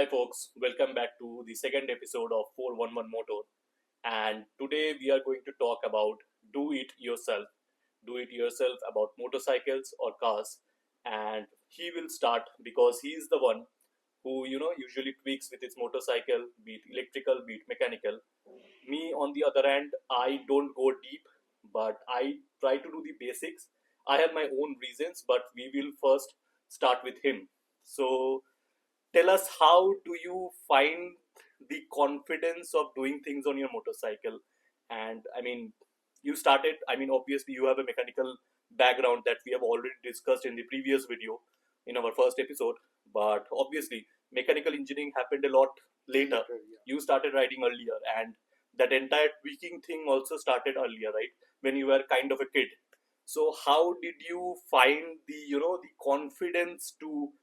Hi folks, welcome back to the second episode of 411Motor, and today we are going to talk about do it yourself. Do it yourself about motorcycles or cars, and he will start because he is the one who usually tweaks with his motorcycle, be it electrical, be it mechanical. Me on the other hand, I don't go deep, but I try to do the basics. I have my own reasons, but we will first start with him. So tell us, how do you find the confidence of doing things on your motorcycle? And I mean, you started, I mean, obviously you have a mechanical background that we have already discussed in the previous video in our first episode, but obviously mechanical engineering happened a lot later. Yeah. You started riding earlier, and that entire tweaking thing also started earlier, right, when you were kind of a kid. So how did you find the the confidence to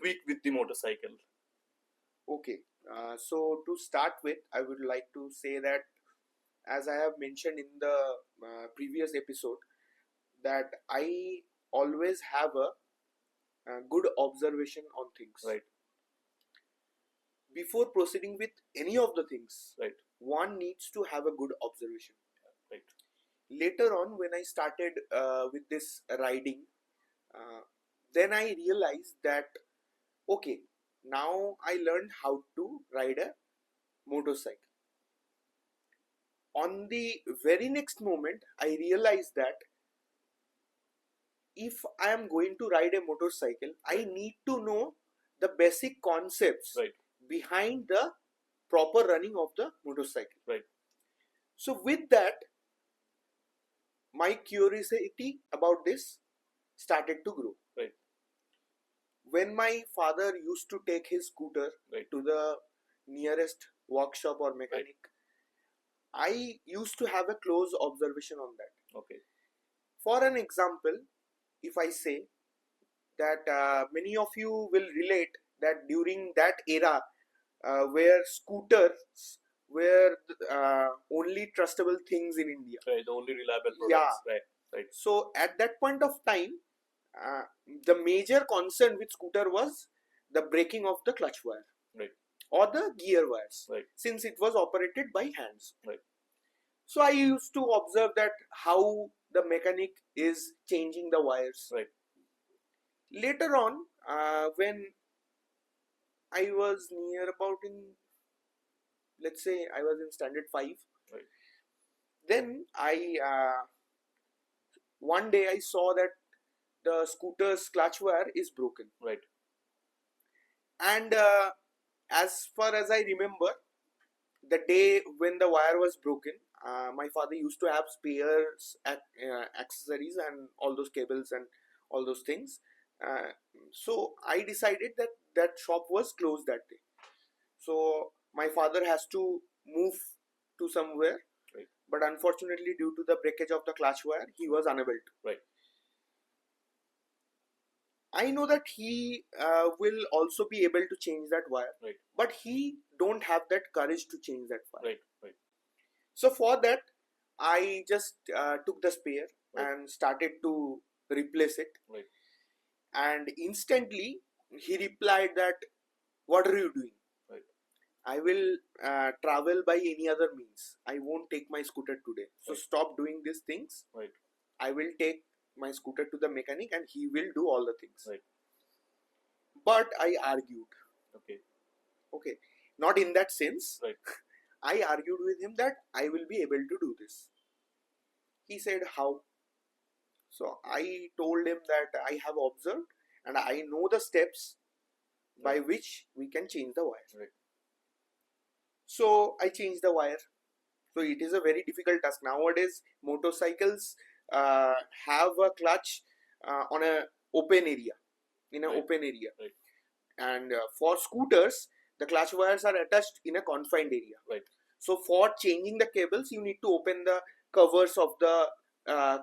tweak with the motorcycle? Okay. So to start with, I would like to say that, as I have mentioned in the previous episode, that I always have a good observation on things. Right. Before proceeding with any of the things, Right. one needs to have a good observation. Right. Later on, when I started with this riding, then I realized that, okay, now I learned how to ride a motorcycle. On the very next moment, I realized that if I am going to ride a motorcycle, I need to know the basic concepts Right. behind the proper running of the motorcycle. Right. So with that, my curiosity about this started to grow. Right. When my father used to take his scooter Right. to the nearest workshop or mechanic, I used to have a close observation on that. Okay. For an example, if I say that many of you will relate that during that era where scooters were only trustable things in India. Right. The only reliable products. Yeah. Right. Right. So at that point of time, the major concern with scooter was the breaking of the clutch wire. Right. Or the gear wires. Right. Since it was operated by hands. Right. So I used to observe that how the mechanic is changing the wires. Right. Later on, when I was near about in, let's say I was in standard 5. Right. Then one day I saw that the scooter's clutch wire is broken. Right. And as far as I remember, the day when the wire was broken, my father used to have spares, accessories and all those cables and all those things. So I decided that that shop was closed that day. So my father has to move to somewhere. Right. But unfortunately, due to the breakage of the clutch wire, he was unable to. Right. I know that he will also be able to change that wire. Right. But he don't have that courage to change that wire. Right. Right. So for that, I just took the spare. Right. And started to replace it. Right. And instantly he replied that, what are you doing? Right. I will travel by any other means. I won't take my scooter today. So Right. stop doing these things. Right. I will take my scooter to the mechanic and he will do all the things. Right. But I argued. Okay. Not in that sense. Right. I argued with him that I will be able to do this. He said, how? So I told him that I have observed and I know the steps by which we can change the wire. Right. So I changed the wire. So it is a very difficult task. Nowadays, motorcycles have a clutch on an open area, in an Right. open area. Right. And for scooters, the clutch wires are attached in a confined area. Right. So for changing the cables, you need to open the covers of the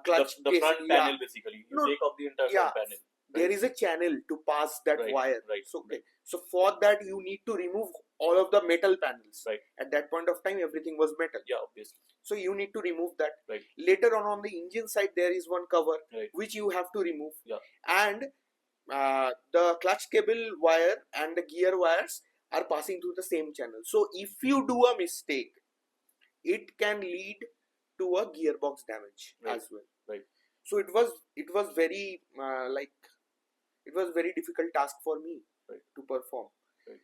clutch. The front panel, basically. You take off the entire front panel. There is a channel to pass that Right. wire. Right. So, okay. So for that, you need to remove all of the metal panels. Right. At that point of time, everything was metal. Yeah, obviously. So you need to remove that. Right. Later on the engine side, there is one cover. Right. Which you have to remove. Yeah. And the clutch cable wire and the gear wires are passing through the same channel. So if you do a mistake, it can lead to a gearbox damage as well. Right. So it was very it was very difficult task for me to perform. Right.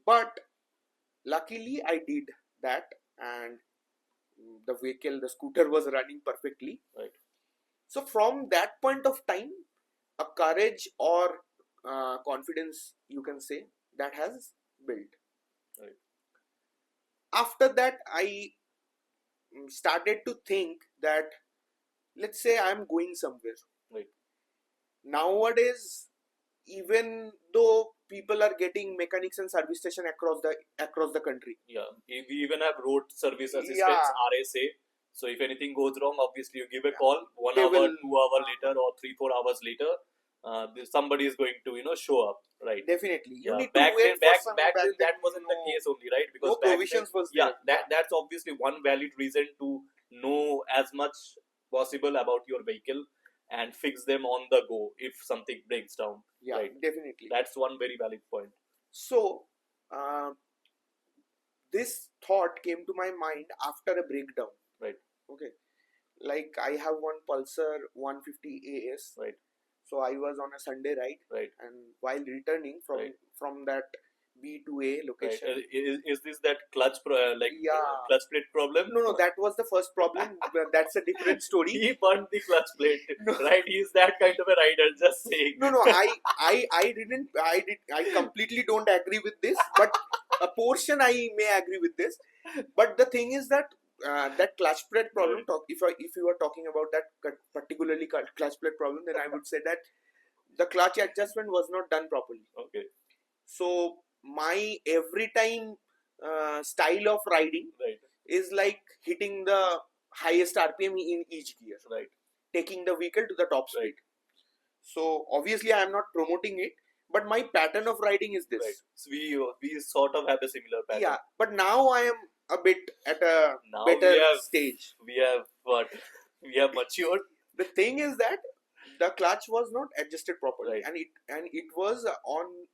But luckily I did that, and the scooter was running perfectly. Right. So from that point of time, a courage or confidence, you can say, that has built. Right. After that, I started to think that, let's say I'm going somewhere. Right. Nowadays, even though people are getting mechanics and service station across the country. Yeah, we even have road service assistants, Yeah. RSA. So if anything goes wrong, obviously you give a call. 1 They hour, will- 2 hour later, or 3-4 hours later, somebody is going to show up. Right. Definitely. You Yeah. need Back to wait then, for back some back then then, that wasn't the case only, right? Because no back then, provisions was yeah, there. that's obviously one valid reason to know as much possible about your vehicle and fix them on the go if something breaks down. Yeah, Right. definitely. That's one very valid point. So, this thought came to my mind after a breakdown. Right. Okay. Like I have one Pulsar 150 AS. Right. So I was on a Sunday ride. Right. And while returning from that B to A Right. location. Is this that clutch clutch plate problem? No, that was the first problem. That's a different story. He burned the clutch plate. No. Right? He's that kind of a rider. Just saying. No, I completely don't agree with this, but a portion I may agree with this. But the thing is that that clutch plate problem. If you are talking about that particularly clutch plate problem, then I would say that the clutch adjustment was not done properly. Okay. So my every time style of riding is like hitting the highest RPM in each gear. Right. Taking the vehicle to the top speed. So obviously I am not promoting it, but my pattern of riding is this. Right. So we sort of have a similar pattern. Yeah, but now I am a bit at a better stage. We have what? We have matured. The thing is that the clutch was not adjusted properly, Right. and it was on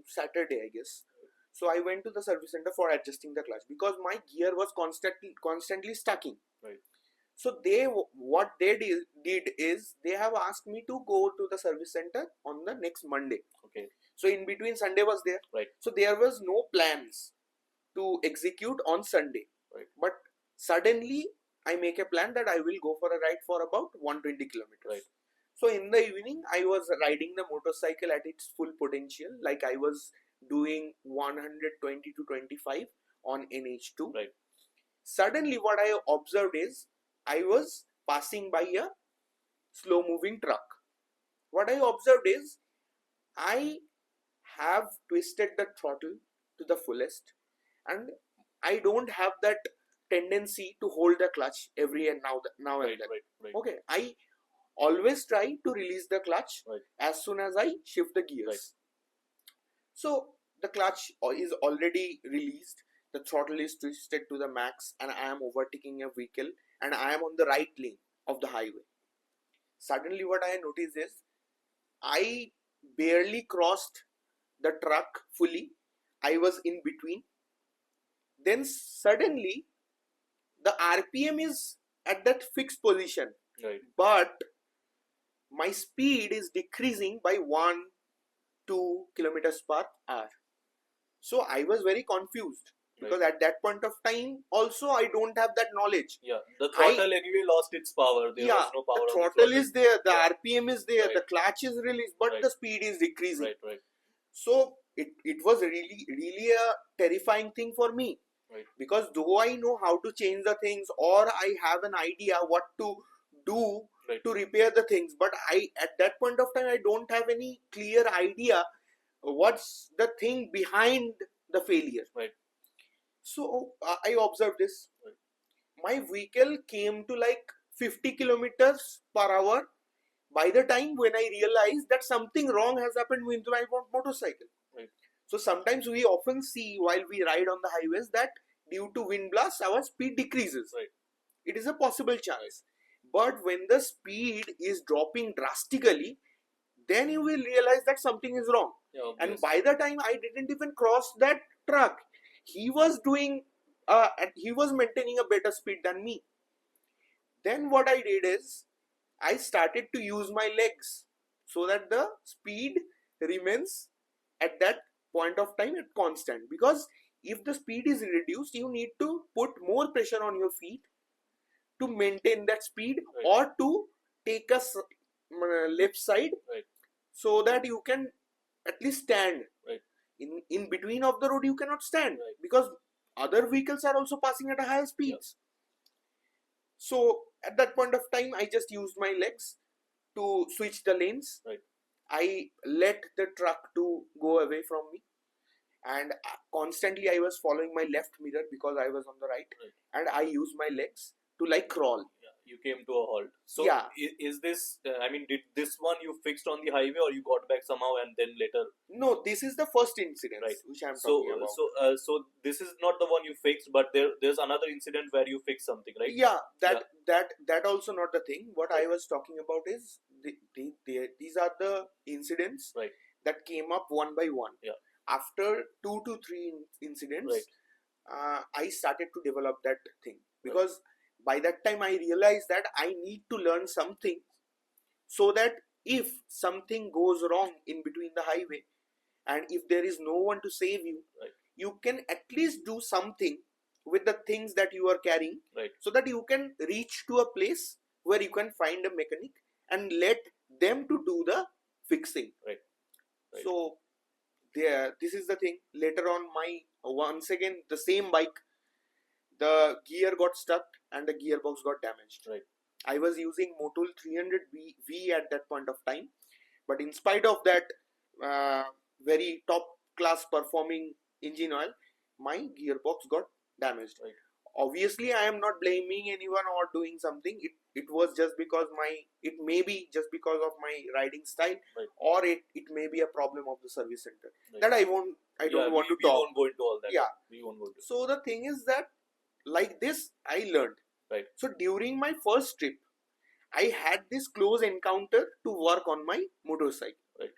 Saturday, I guess. So I went to the service center for adjusting the clutch because my gear was constantly stucking. Right. So what they did is they have asked me to go to the service center on the next Monday. Okay. So in between Sunday was there. Right. So there was no plans to execute on Sunday. Right. But suddenly I make a plan that I will go for a ride for about 120 kilometers. Right. So in the evening I was riding the motorcycle at its full potential, like I was doing 120 to 25 on NH2. Right. Suddenly what I observed is I was passing by a slow moving truck. What I observed is I have twisted the throttle to the fullest, and I don't have that tendency to hold the clutch every and now and then. Right. Okay, I always try to release the clutch as soon as I shift the gears. Right. So the clutch is already released, the throttle is twisted to the max, and I am overtaking a vehicle and I am on the right lane of the highway. Suddenly what I noticed is I barely crossed the truck fully. I was in between. Then suddenly the RPM is at that fixed position. Right. But my speed is decreasing by 1-2 kilometers per hour. So I was very confused because at that point of time also I don't have that knowledge. Yeah, the throttle anyway lost its power. There was no power. The throttle is there, the RPM is there, Right. the clutch is released, but the speed is decreasing. Right. So it was really a terrifying thing for me. Right. Because though I know how to change the things or I have an idea what to do to repair the things, but at that point of time I don't have any clear idea what's the thing behind the failure. Right. So I observed this. My vehicle came to like 50 kilometers per hour by the time when I realized that something wrong has happened with my motorcycle. Right. So sometimes we often see while we ride on the highways that due to wind blasts our speed decreases. Right. It is a possible chance. But when the speed is dropping drastically, then you will realize that something is wrong. Yeah, and by the time I didn't even cross that truck. He was doing, and he was maintaining a better speed than me. Then what I did is I started to use my legs so that the speed remains at that point of time at constant. Because if the speed is reduced, you need to put more pressure on your feet to maintain that speed, Right. or to take a left side, Right. so that you can at least stand. Right. In between of the road you cannot stand, Right. because other vehicles are also passing at a higher speeds. So at that point of time I just used my legs to switch the lanes. Right. I let the truck to go away from me, and constantly I was following my left mirror because I was on the right. Right. And I used my legs to like crawl. You came to a halt. So Yeah. is this? I mean, did this one you fixed on the highway, or you got back somehow and then later? No, this is the first incident. Right. Which I'm So talking about. so this is not the one you fixed, but there's another incident where you fixed something, right? Yeah, that also not the thing. What I was talking about is these are the incidents, Right. that came up one by one. Yeah. After 2 to 3 incidents, Right. I started to develop that thing, because by that time I realized that I need to learn something, so that if something goes wrong in between the highway, and if there is no one to save you, Right. you can at least do something with the things that you are carrying, Right. so that you can reach to a place where you can find a mechanic and let them to do the fixing. Right. Right. So this is the thing. Later on, once again the same bike, the gear got stuck and the gearbox got damaged. Right. I was using Motul 300V at that point of time, but in spite of that very top class performing engine oil, my gearbox got damaged. Right. Obviously I am not blaming anyone or doing something. It was just because it may be just because of my riding style. Right. Or it may be a problem of the service center. Right. That I don't want to we talk. won't go into all that. Yeah. We won't go into. So the thing is that, like this, I learned. Right. So during my first trip, I had this close encounter to work on my motorcycle. Right.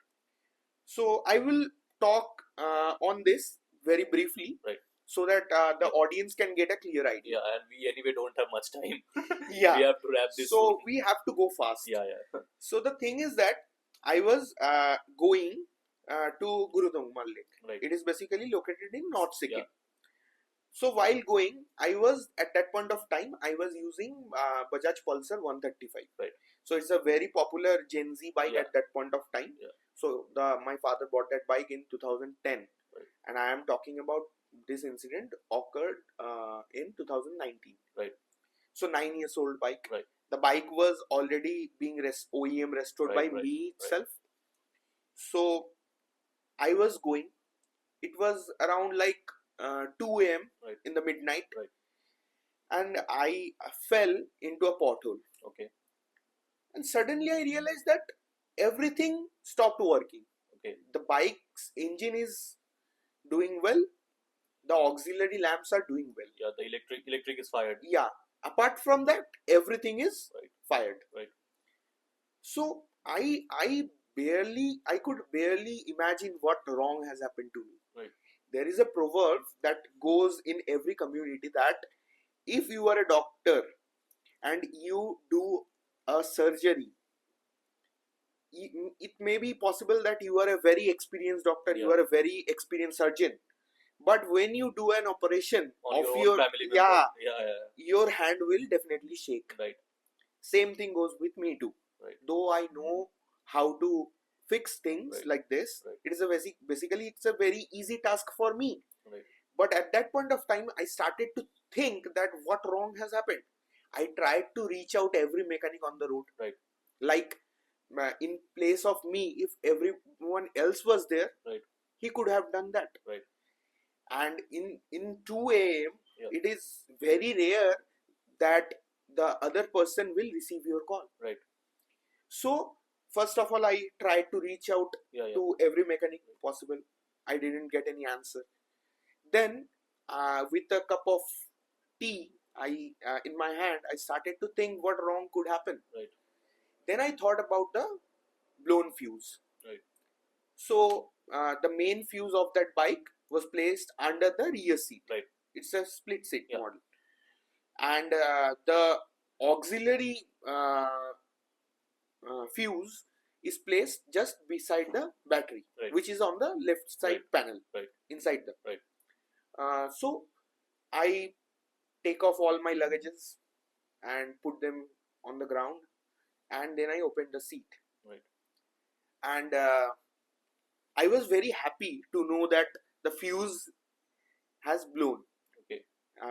So I will talk on this very briefly. Right. So that the audience can get a clear idea. Yeah, and we anyway don't have much time. Yeah. We have to wrap this. So soon. we have to go fast. Yeah. So the thing is that I was going to Gurudangmal Lake. Right. It is basically located in North Sikkim. Yeah. So while going, I was at that point of time I was using Bajaj Pulsar 135. Right. So it's a very popular Gen Z bike Yeah. at that point of time. Yeah. So my father bought that bike in 2010. Right. And I am talking about this incident occurred in 2019. Right. So 9 years old bike. Right. The bike was already being OEM restored by me itself. So I was going. It was around like 2 a.m. in the midnight. Right. And I fell into a pothole. Okay. And suddenly I realized that everything stopped working. Okay. The bike's engine is doing well. The auxiliary lamps are doing well. Yeah, the electric is fired. Yeah. Apart from that, everything is fired. Right. So I could barely imagine what wrong has happened to me. Right. There is a proverb that goes in every community that if you are a doctor and you do a surgery, it may be possible that you are a very experienced doctor, you are a very experienced surgeon, but when you do an operation on of your family member, your hand will definitely shake. Right. Same thing goes with me too. Right. Though I know how to fix things like this, it is basically it's a very easy task for me. Right. But at that point of time, I started to think that what wrong has happened. I tried to reach out every mechanic on the road. Right. Like in place of me, if everyone else was there, he could have done that. Right. And in 2 a.m., it is very rare that the other person will receive your call. Right. So first of all, I tried to reach out to every mechanic possible. I didn't get any answer. Then with a cup of tea in my hand, I started to think what wrong could happen. Right. Then I thought about the blown fuse. Right. So the main fuse of that bike was placed under the rear seat. Right. It's a split seat Yeah. model, and the auxiliary fuse is placed just beside the battery, Right. which is on the left side panel, Right. inside the. Right. So I take off all my luggages and put them on the ground, and then I opened the seat. Right. And I was very happy to know that the fuse has blown. Okay.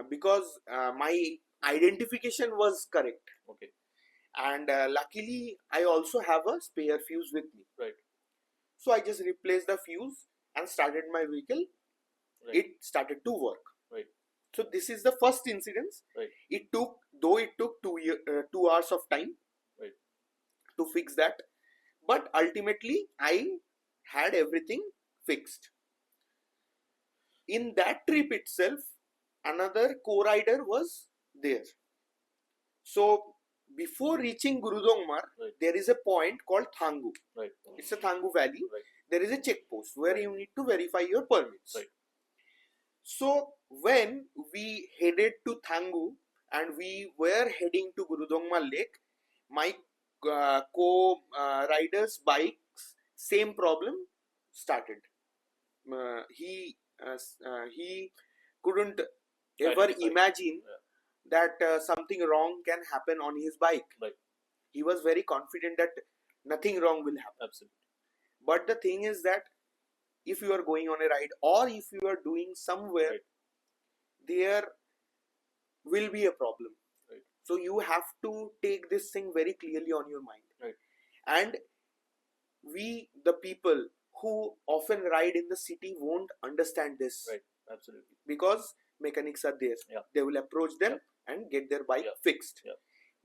Because my identification was correct. Okay. And luckily I also have a spare fuse with me. Right. So I just replaced the fuse and started my vehicle. Right. It started to work. Right. So this is the first incident. Right. It took 2 hours of time. Right. To fix that, but ultimately I had everything fixed. In that trip itself, another co-rider was there. So before reaching Gurudongmar, Right. there is a point called Thangu. Right. It's a Thangu valley. Right. There is a checkpost where Right. you need to verify your permits. Right. So when we headed to Thangu and we were heading to Gurudongmar Lake, my co-rider's bike's same problem started. He couldn't ever Identify. imagine that something wrong can happen on his bike. Right. He was very confident that nothing wrong will happen. Absolutely. But the thing is that if you are going on a ride or if you are doing somewhere, Right. there will be a problem. Right. So you have to take this thing very clearly on your mind. Right. And we, the people who often ride in the city, won't understand this. Right. Absolutely. Because mechanics are there. Yeah. They will approach them and get their bike fixed. Yeah.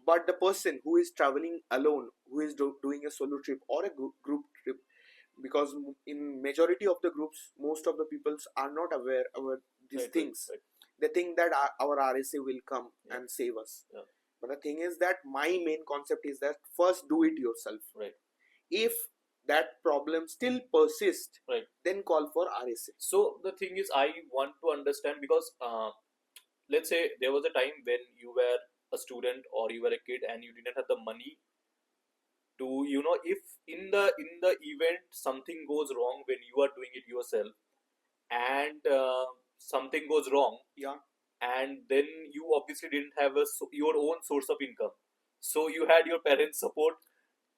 But the person who is traveling alone, who is doing a solo trip or a group trip, because in majority of the groups, most of the peoples are not aware of these things. Right. They think that our RSA will come and save us. Yeah. But the thing is that my main concept is that first do it yourself. Right. If that problem still persists, right, then call for RSA. So the thing is, I want to understand because let's say there was a time when you were a student or you were a kid and you didn't have the money to, if in the event something goes wrong when you are doing it yourself and something goes wrong, and then you obviously didn't have your own source of income, so you had your parents' support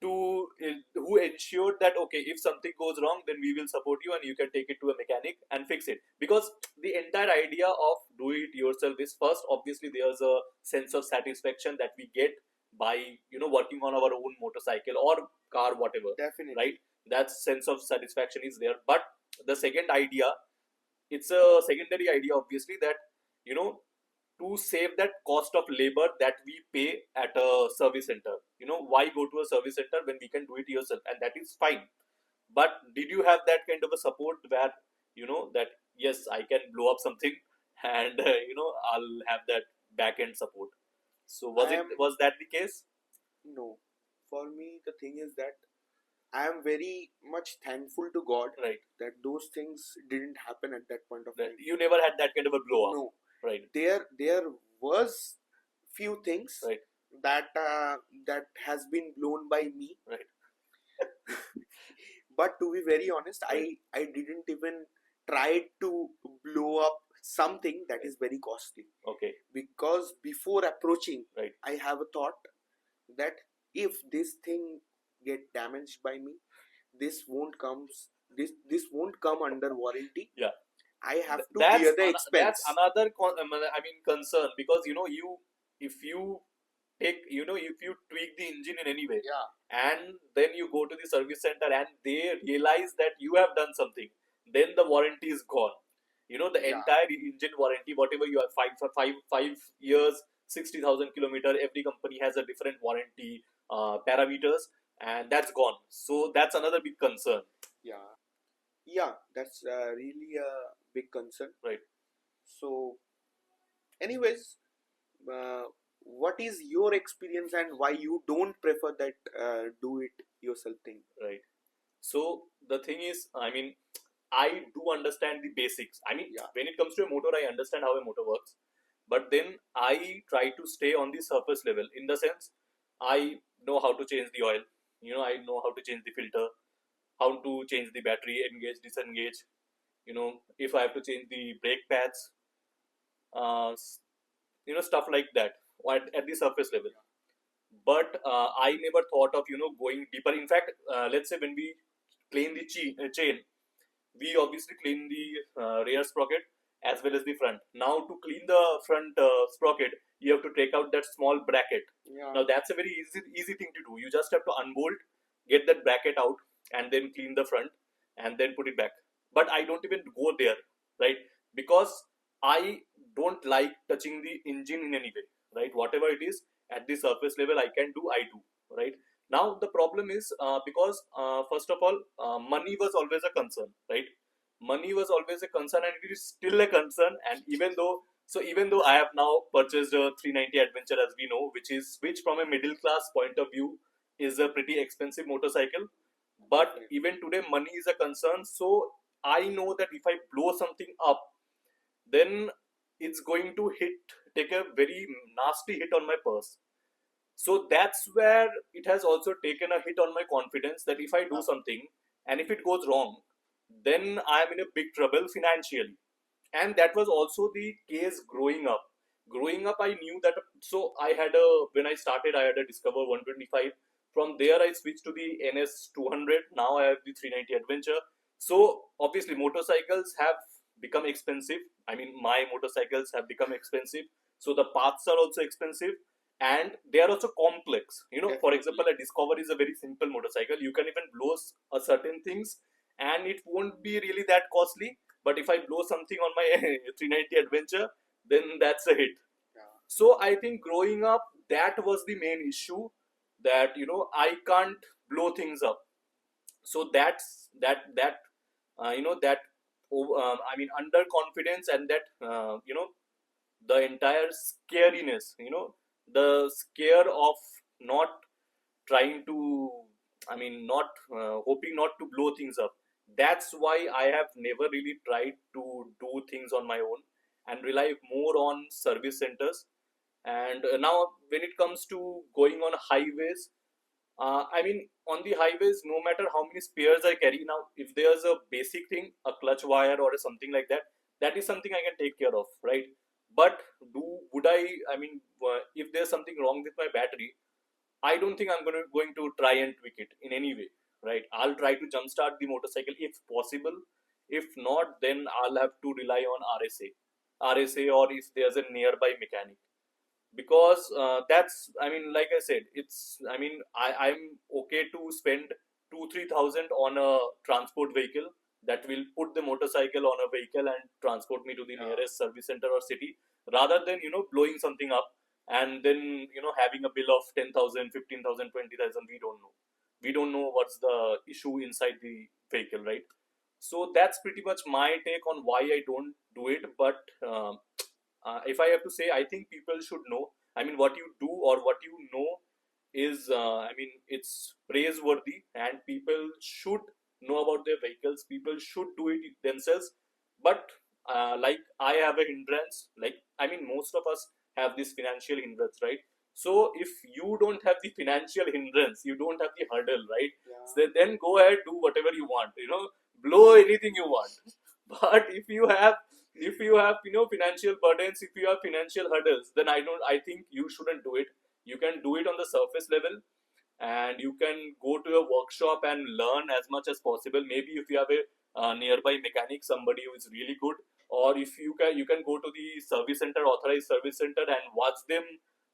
to who ensured that okay, if something goes wrong, then we will support you and you can take it to a mechanic and fix it. Because the entire idea of do it yourself is, first, obviously there's a sense of satisfaction that we get by working on our own motorcycle or car, whatever. Definitely. Right? That sense of satisfaction is there. But the second idea, it's a secondary idea, obviously, that to save that cost of labor that we pay at a service center. Why go to a service center when we can do it yourself? And that is fine. But did you have that kind of a support where, that yes, I can blow up something and, I'll have that back end support? So was that the case? No. For me, the thing is that I am very much thankful to God that those things didn't happen at that point of time. You never had that kind of a blow up? No. Right. There was few things that that has been blown by me. Right. But to be very honest, I didn't even try to blow up something that is very costly. Okay. Because before approaching, I have a thought that if this thing get damaged by me, this won't come under warranty. Yeah. I have to bear the expense. That's another concern, because if you tweak the engine in any way, and then you go to the service center and they realize that you have done something, then the warranty is gone. The entire engine warranty, whatever you have, 5 years, 60,000 kilometer, every company has a different warranty parameters, and that's gone. So that's another big concern. Yeah, that's really a big concern. Right. So, anyways, what is your experience and why you don't prefer that do it yourself thing? Right. So the thing is, I do understand the basics. I mean, Yeah. when it comes to a motor, I understand how a motor works, but then I try to stay on the surface level, in the sense I know how to change the oil. I know how to change the filter, how to change the battery, engage, disengage. If I have to change the brake pads, uh, stuff like that at the surface level. But I never thought of going deeper. In fact, let's say when we clean the chain, we obviously clean the rear sprocket as well as the front. Now to clean the front sprocket, you have to take out that small bracket. Yeah. Now that's a very easy thing to do. You just have to unbolt, get that bracket out, and then clean the front, and then put it back. But I don't even go there, right? Because I don't like touching the engine in any way, right? Whatever it is at the surface level, I can do, I do, right? Now the problem is, because first of all, money was always a concern, right? Money was always a concern, and it is still a concern. And even though I have now purchased a 390 Adventure, as we know, which from a middle class point of view is a pretty expensive motorcycle, but even today money is a concern. So I know that if I blow something up, then it's going to take a very nasty hit on my purse. So that's where it has also taken a hit on my confidence, that if I do something and if it goes wrong, then I am in a big trouble financially. And that was also the case growing up. Growing up, I knew that. So when I started, I had a Discover 125. From there, I switched to the NS 200. Now I have the 390 Adventure. So obviously, motorcycles have become expensive. I mean, my motorcycles have become expensive. So the parts are also expensive, and they are also complex. For example, a Discover is a very simple motorcycle. You can even blow a certain things, and it won't be really that costly. But if I blow something on my 390 Adventure, then that's a hit. So I think growing up, that was the main issue, that I can't blow things up. So that's that I mean, underconfidence, and that the entire scariness, the scare of not trying to, I mean, not hoping not to blow things up. That's why I have never really tried to do things on my own, and rely more on service centers. And now when it comes to going on highways, I mean, on the highways, no matter how many spares I carry, now if there's a basic thing, a clutch wire or something like that, that is something I can take care of, right? But would I mean, if there's something wrong with my battery, I don't think I'm going to try and tweak it in any way, right? I'll try to jumpstart the motorcycle if possible. If not, then I'll have to rely on RSA, or if there's a nearby mechanic. Because that's, I mean, like I said, I mean, I'm okay to spend 2-3 thousand on a transport vehicle that will put the motorcycle on a vehicle and transport me to the nearest service center or city, rather than blowing something up, and then having a bill of 10,000, 15,000, 20,000. We don't know what's the issue inside the vehicle, right? So that's pretty much my take on why I don't do it. But if I have to say, I think people should know. I mean, what you do or what is, I mean, it's praiseworthy, and people should know about their vehicles. People should do it themselves. But like, I have a hindrance. Like, I mean, most of us have this financial hindrance, right? So if you don't have the financial hindrance, you don't have the hurdle, right? So then go ahead, do whatever you want. Blow anything you want. But if you have financial burdens, if you have financial hurdles, then I think you shouldn't do it. You can do it on the surface level, and you can go to a workshop and learn as much as possible. Maybe if you have a nearby mechanic, somebody who is really good, or if you can go to the service center, authorized service center, and watch them,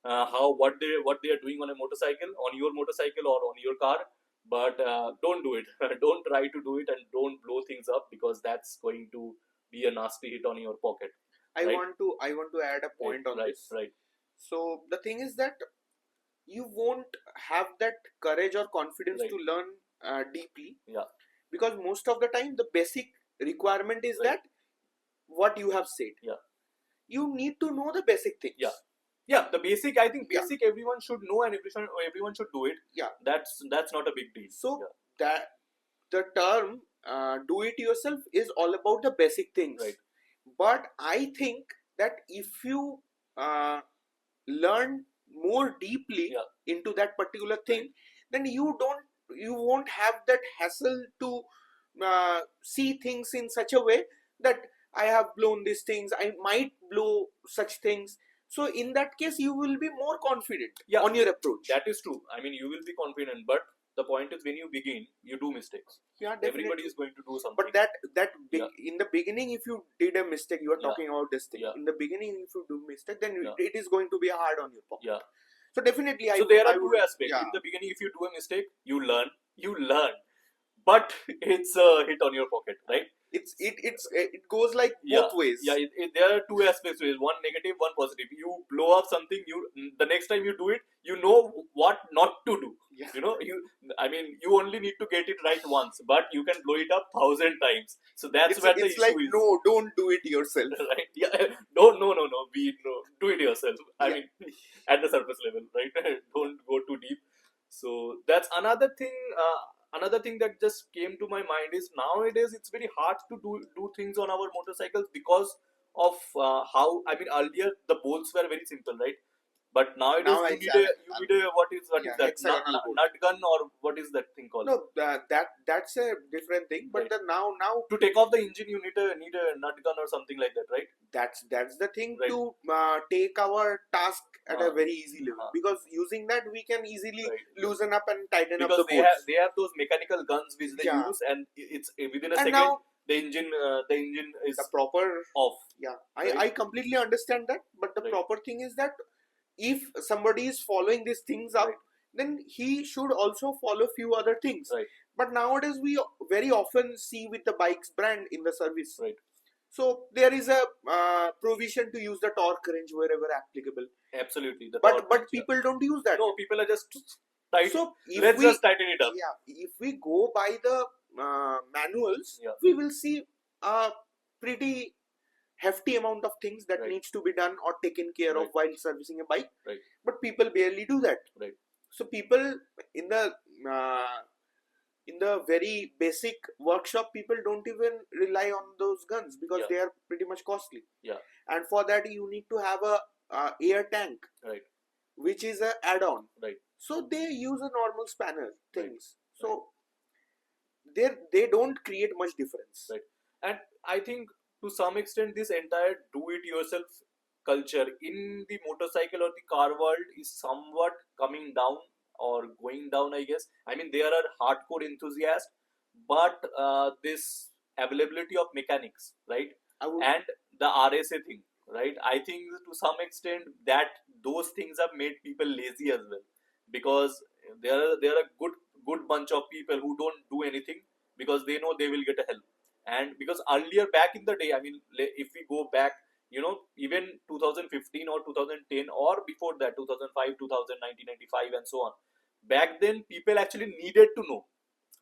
how what they are doing on a motorcycle, on your motorcycle or on your car. But don't do it. Don't try to do it, and don't blow things up, because that's going to be a nasty hit on your pocket. I Right. want to add a point on Right, this. right. So the thing is that you won't have that courage or confidence Right. to learn deeply, Yeah. because most of the time the basic requirement is Right. that what you have said. Yeah. You need to know the basic things. Yeah, the basic, I think Yeah. basic everyone should know, and everyone should do it. Yeah. That's not a big deal. So Yeah. that the term do it yourself is all about the basic things. Right. But I think that if you learn more deeply Yeah. into that particular thing, then you won't have that hassle to see things in such a way that I have blown these things, I might blow such things. So in that case, you will be more confident Yeah, on your approach. that is true. I mean, you will be confident, but the point is when you begin, you do mistakes. Yeah, definitely. Everybody is going to do something. But in the beginning, if you did a mistake, you are Yeah. talking about this thing. Yeah. In the beginning, if you do mistake, then Yeah. it is going to be hard on your pocket. Yeah. So definitely, So there are two aspects. In the beginning, if you do a mistake, you learn, but it's a hit on your pocket, right? It goes like both ways. Yeah, there are two aspects to it. One negative, one positive. You blow up something, the next time you do it, you know what not to do. Yeah. You only need to get it right once, but you can blow it up 1,000 times. So that's where the issue like, is. no, don't do it yourself. Right? Yeah. No. Do it yourself. I Yeah. mean, at the surface level, right? Don't go too deep. So that's another thing. Another thing that just came to my mind is nowadays it's very hard to do things on our motorcycles because of how, I mean, earlier the bolts were very simple, right? But nowadays Now you it's need a what is yeah, that hexagonal bolt. nut gun, or what is that thing called? No, that's a different thing. But Right. now To take off the engine, you need a nut gun or something like that, right? that's the thing. Right. To take our task at a very easy level, because using that we can easily Right. loosen up and tighten Because up the bolts. they have those mechanical guns which they Yeah. use, and it's within a And second now the engine is the proper off. Yeah, Right. I completely understand that, but the Right. proper thing is that if somebody is following these things up, Right. then he should also follow few other things. Right. But nowadays we very often see with the bikes brand in the service. Right. So there is a provision to use the torque range wherever applicable. Absolutely. But people don't use that. No, people are just tight. So Let's just tighten it up. Yeah, if we go by the manuals, Yeah. we will see a pretty hefty amount of things that Right. needs to be done or taken care of Right. while servicing a bike. Right. But people barely do that. Right. So people in the very basic workshop, people don't even rely on those guns because Yeah. they are pretty much costly. Yeah. And for that you need to have a air tank, Right. which is a add-on. Right. So they use a normal spanner things. So they don't create much difference. Right. And I think to some extent this entire do-it-yourself culture in the motorcycle or the car world is somewhat coming down or going down, I guess. I mean, there are hardcore enthusiasts, but this availability of mechanics, right? And the RSA thing, right? I think to some extent that those things have made people lazy as well, because there are a good bunch of people who don't do anything because they know they will get a help. And because earlier back in the day, I mean, if we go back, even 2015 or 2010 or before that, 2005, 2000, 1995 and so on, back then people actually needed to know,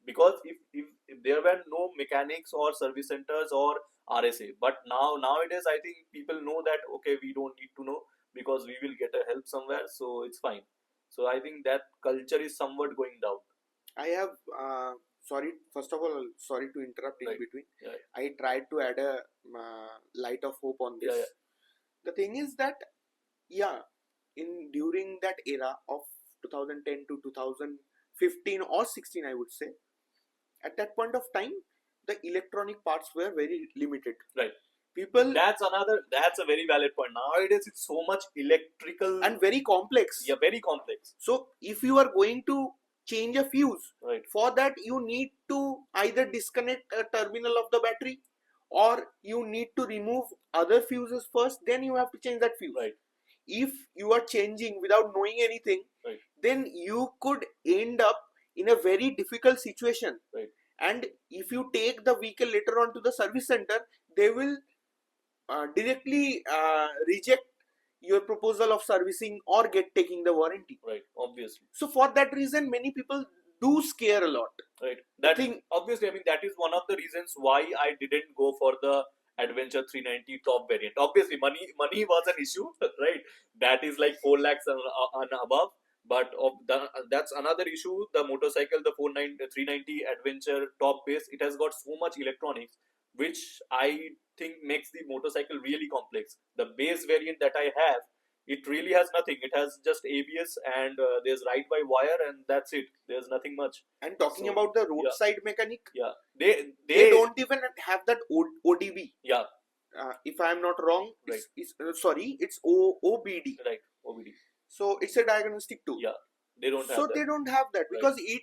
because if there were no mechanics or service centers or RSA. But nowadays I think people know that, okay, we don't need to know because we will get a help somewhere, so it's fine. So I think that culture is somewhat going down. I have first of all, sorry to interrupt in between. Yeah. I tried to add a light of hope on this. Yeah. The thing is that, during that era of 2010 to 2015 or 16, I would say, at that point of time, the electronic parts were very limited. Right. That's a very valid point. Nowadays it's so much electrical and very complex. Yeah, very complex. So if you are going to change a fuse, right, for that you need to either disconnect a terminal of the battery, or you need to remove other fuses first, then you have to change that fuse. Right. If you are changing without knowing anything, right, then you could end up in a very difficult situation. Right. And if you take the vehicle later on to the service center, they will directly reject your proposal of servicing or taking the warranty. Right, obviously. So for that reason, many people do scare a lot. Right. Obviously, I mean, that is one of the reasons why I didn't go for the Adventure 390 top variant. Obviously, money was an issue, right? That is like 4 lakhs and above. But that's another issue. The motorcycle, the 390 Adventure top base, it has got so much electronics, which I think makes the motorcycle really complex. The base variant that I have, it really has nothing. It has just ABS and there's ride by wire, and that's it. There's nothing much. And talking So, about the yeah, roadside mechanic, yeah, they don't even have that ODB. yeah, If I am not wrong, right, sorry, it's OBD. right, OBD. So it's a diagnostic tool. Yeah, they don't have So that. they don't have that because it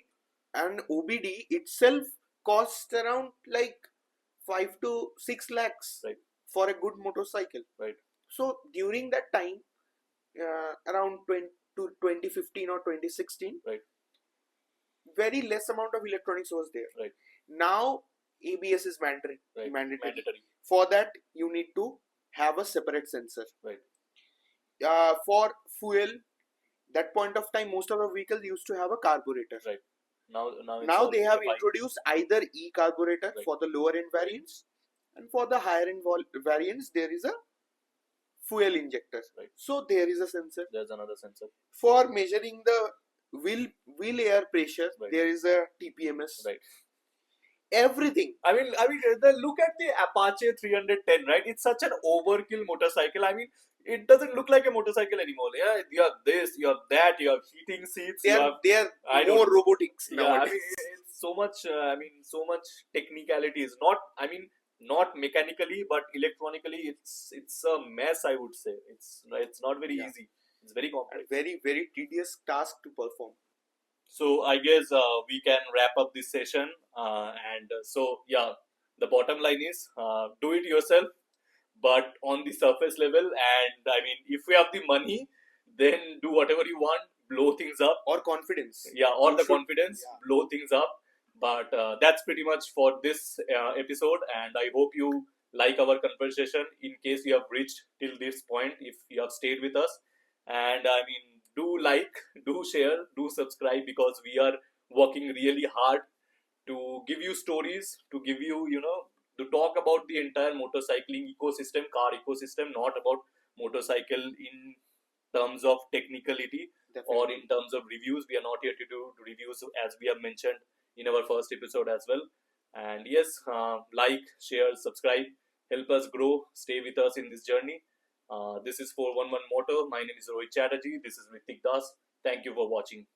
and OBD itself costs around like 5 to 6 lakhs Right. for a good motorcycle. Right. So during that time, around 2015 or 2016, right, very less amount of electronics was there. Right. Now ABS is mandatory. Right. Mandatory. For that, you need to have a separate sensor. Right. For fuel, that point of time, most of the vehicles used to have a carburetor. Right. Now they have introduced either e-carburetor for the lower end variants, and for the higher end variants, there is a fuel injector. Right. So there is a sensor. There's another sensor. For measuring the wheel air pressure, there is a TPMS. Right. Everything. I mean, look at the Apache 310, right? It's such an overkill motorcycle. I mean, it doesn't look like a motorcycle anymore. Yeah, you have this, you have that, you have heating seats. They are more robotics nowadays. I mean, it's so much. So much technicalities. Not mechanically, but electronically, it's a mess. I would say it's not very easy. It's very complex. Very tedious task to perform. So I guess we can wrap up this session. So yeah, the bottom line is do it yourself, but on the surface level. And I mean, if we have the money, then do whatever you want, blow things up, or confidence. Yeah, or the confidence, blow things up. But that's pretty much for this episode, and I hope you like our conversation. In case you have reached till this point, if you have stayed with us, and I mean, do like, do share, do subscribe, because we are working really hard to give you stories, to give you, to talk about the entire motorcycling ecosystem, car ecosystem, not about motorcycle in terms of technicality. Definitely. Or in terms of reviews. We are not here to do reviews, as we have mentioned in our first episode as well. And yes, like, share, subscribe, help us grow, stay with us in this journey. This is 411 Motor. My name is Rohit Chatterjee. This is Ritik Das. Thank you for watching.